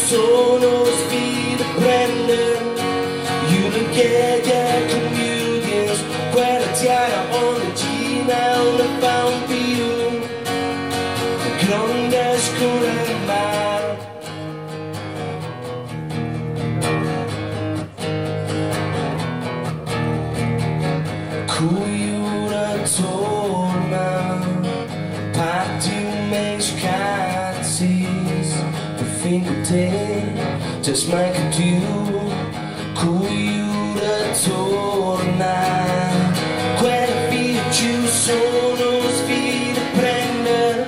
sono sfide prendere, Julegäger comedians, quella tiara origina una fa un più, grande scura il mare. Cujura torna, parti un mês cacis, per fin con te, just mai che tu. Cujura torna, quella via giù sono sfide prendere,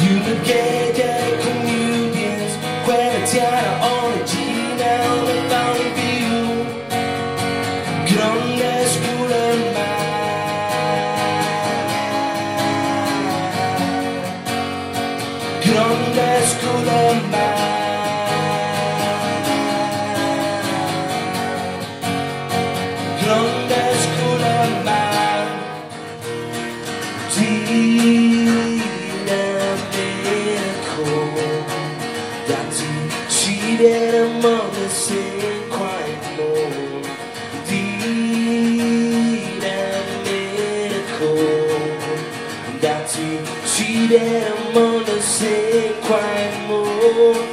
Julegäger comedians, quella tiara origina una fa un più, grande scura il mare, grande scura il mare. That among the same quiet moon, deed and miracle. That you cheated among the same quiet moon.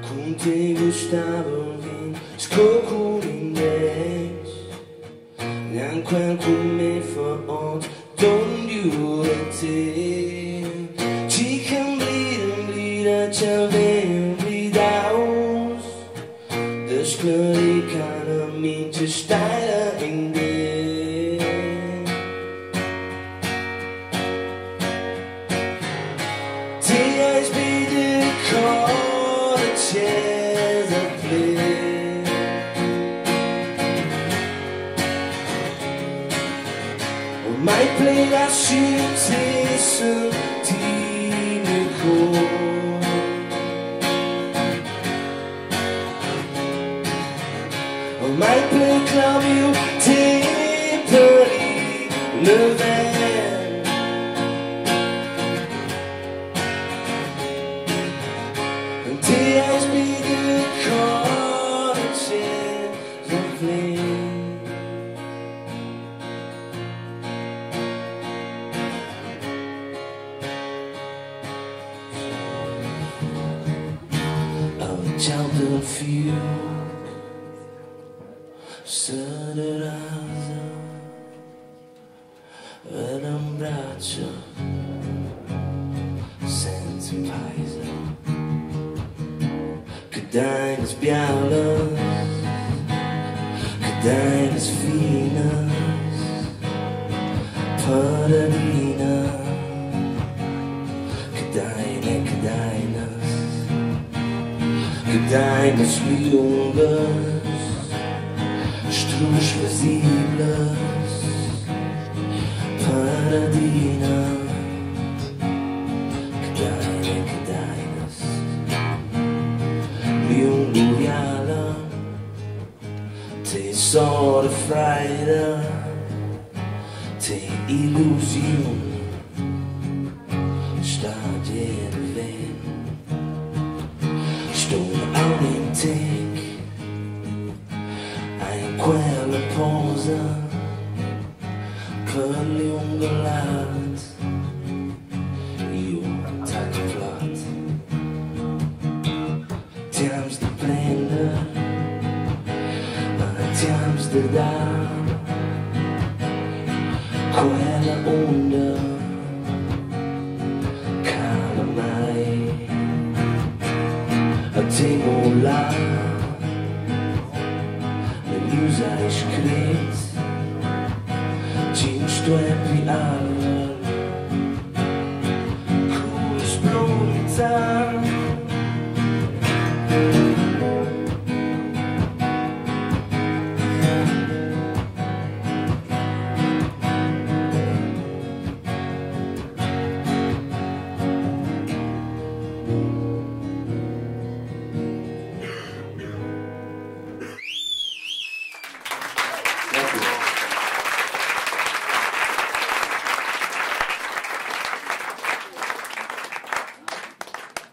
Con te gustavo vin skål index, neanche come for ons don't you til. Ci kan blive til hvem vi dags, der skal ikke have min til stejler end det. Mig blev jeg syg til sådan dine kår, og mig blev klam jo til pølende vand. Men det er spidte kortet til som flere. Ciao fiu, Sedrun, ed un braccio senza paese, che dai le spiale, che dai le sfine, paradina, che dai deines Junges, struschversibles, Paradina, deines Jungiala, tesoro Freude, te Illusion, stadie ven. Stod all'intek, in quella posa, per l'ungolato, io tac flott. Tiams de prende, tiams de dar, quella onda, cala mai. tengo la Melusa ich klet Cinci due piave